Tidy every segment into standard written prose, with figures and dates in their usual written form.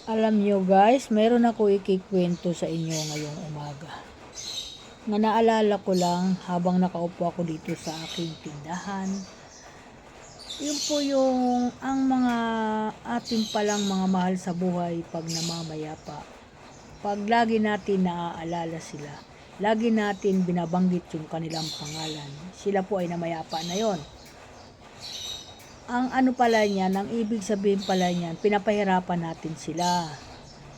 Alam nyo guys, meron ako ikikwento sa inyo ngayong umaga. Nga naalala ko lang habang nakaupo ako dito sa aking tindahan. Yun po yung ang mga ating palang mga mahal sa buhay pag namamayapa. Pag lagi natin naaalala sila, lagi natin binabanggit yung kanilang pangalan. Sila po ay namayapa na yon. Ang ano pala niyan, ang ibig sabihin pala niyan, pinapahirapan natin sila.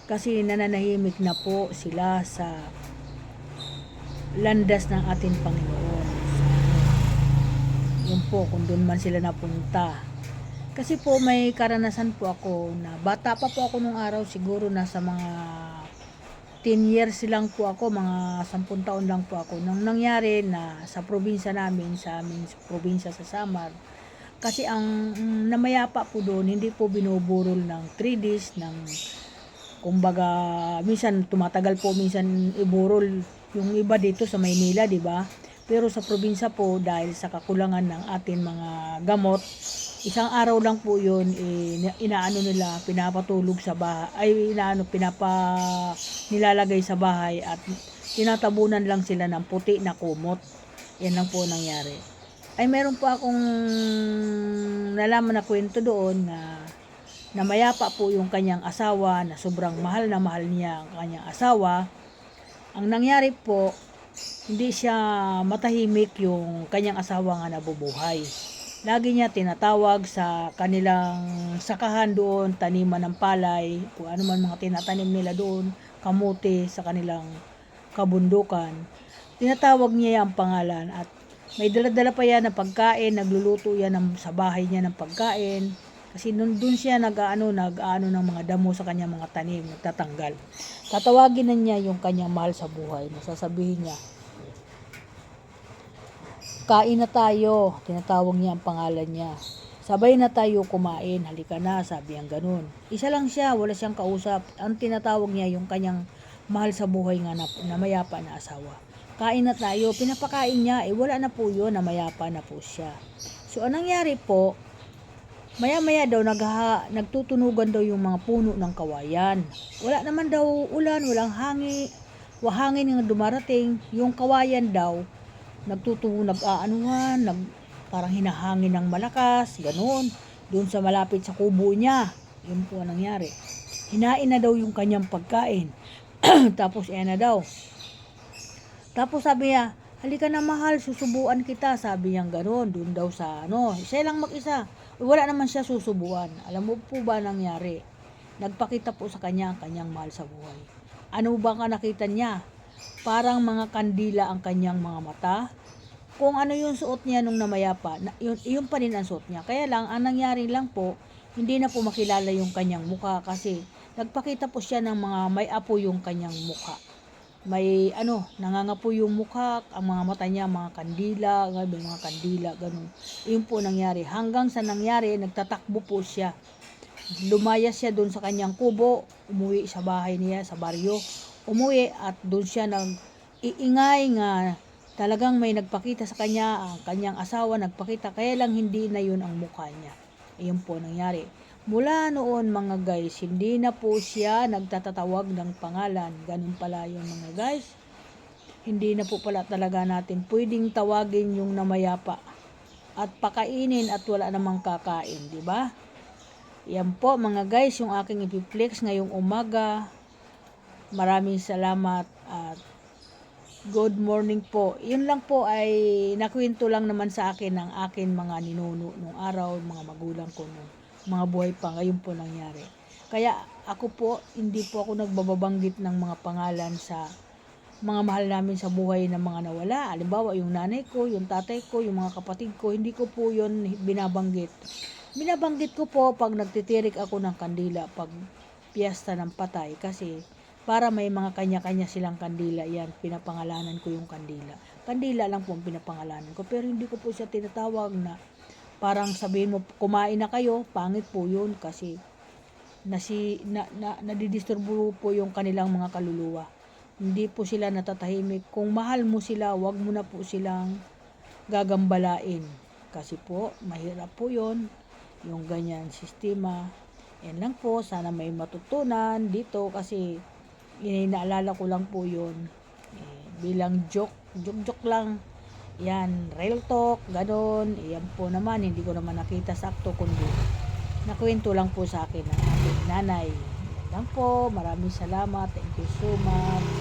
Kasi nananahimik na po sila sa landas ng ating Panginoon. Yun po, kung doon man sila napunta. Kasi po may karanasan po ako na bata pa po ako nung araw, siguro nasa mga 10 years lang po ako, mga 10 taon lang po ako. Nang nangyari na sa probinsya namin, sa aming probinsya sa Samar, kasi ang namayapa po doon, hindi po binuburol ng 3 days, ng kumbaga, minsan tumatagal po, minsan iburol yung iba dito sa Maynila, di ba? Pero sa probinsya po, dahil sa kakulangan ng ating mga gamot, isang araw lang po yun, inaano nila, pinapatulog sa bahay, nilalagay sa bahay at tinatabunan lang sila ng puti na kumot. Yan lang po nangyari. Ay meron po akong nalaman na kwento doon na namayapa po yung kanyang asawa, na sobrang mahal na mahal niya ang kanyang asawa. Ang nangyari po, hindi siya matahimik yung kanyang asawa nga nabubuhay. Lagi niya tinatawag sa kanilang sakahan doon, taniman ng palay, kung ano man mga tinatanim nila doon, kamote sa kanilang kabundukan. Tinatawag niya ang pangalan at may dala-dala pa yan na pagkain, nagluluto yan sa bahay niya ng pagkain. Kasi doon siya nag-aano ng mga damo sa kanyang mga tanim, nagtatanggal. Tatawagin na niya yung kanyang mahal sa buhay. Nasasabihin niya, kain na tayo. Tinatawag niya ang pangalan niya. Sabay na tayo kumain, halika na, sabi ang ganun. Isa lang siya, wala siyang kausap. Ang tinatawag niya yung kanyang mahal sa buhay nga na mayapa na asawa. Kain na tayo, pinapakain niya, wala na po yun, namayapa na po siya. So anong nangyari po, maya-maya daw nagtutunugan daw yung mga puno ng kawayan. Wala naman daw ulan, walang hangin yung dumarating. Yung kawayan daw parang hinahangin ng malakas, ganoon. Doon sa malapit sa kubo niya. Yun po ang nangyari. Hinain na daw yung kanyang pagkain. Tapos na daw. Tapos sabi niya, halika na mahal, susubuan kita. Sabi niya ganoon, doon daw sa siya lang mag-isa. Wala naman siya susubuan. Alam mo po ba nangyari? Nagpakita po sa kanya ang kanyang mahal sa buhay. Ano ba ka nakita niya? Parang mga kandila ang kanyang mga mata. Kung ano yung suot niya nung namayapa, yun pa rin ang suot niya. Kaya lang, ang nangyari lang po, hindi na po makilala yung kanyang mukha kasi nagpakita po siya ng mga may apo yung kanyang mukha. May nangangapoy yung mukha, ang mga mata niya, mga kandila, ganun. Yun po nangyari. Hanggang sa nangyari, nagtatakbo po siya. Lumayas siya doon sa kanyang kubo, umuwi sa bahay niya, sa baryo. Umuwi at doon siya nag-iingay nga talagang may nagpakita sa kanya, ang kanyang asawa nagpakita, kaya lang hindi na yun ang mukha niya. Ayun po nangyari. Mula noon mga guys, hindi na po siya nagtatatawag ng pangalan. Ganun pala yun mga guys. Hindi na po pala talaga natin pwedeng tawagin yung namayapa at pakainin at wala namang kakain, di ba? Yan po mga guys, yung aking ipiplex ngayong umaga. Maraming salamat at good morning po. Yun lang po ay nakwento lang naman sa akin ng akin mga ninuno nung araw, mga magulang ko nung mga buhay pa. Ngayon po nangyari. Kaya ako po, hindi po ako nagbababanggit ng mga pangalan sa mga mahal namin sa buhay ng mga nawala. Halimbawa, yung nanay ko, yung tatay ko, yung mga kapatid ko, hindi ko po yun binabanggit. Binabanggit ko po pag nagtitirik ako ng kandila, pag piyesta ng patay, kasi para may mga kanya-kanya silang kandila, yan, pinapangalanan ko yung kandila. Kandila lang po ang pinapangalanan ko, pero hindi ko po siya tinatawag na parang sabihin mo, kumain na kayo, pangit po yun, kasi nadidisturbo po yung kanilang mga kaluluwa. Hindi po sila natatahimik. Kung mahal mo sila, wag mo na po silang gagambalain. Kasi po, mahirap po yun, yung ganyan sistema. Yan lang po, sana may matutunan dito kasi inaalala ko lang po yun. Bilang joke lang. Yan, real talk, ganun. Yan po naman, hindi ko naman nakita sakto kundi nakwento lang po sa akin ng aking nanay. Yan lang po, maraming salamat. Thank you so much.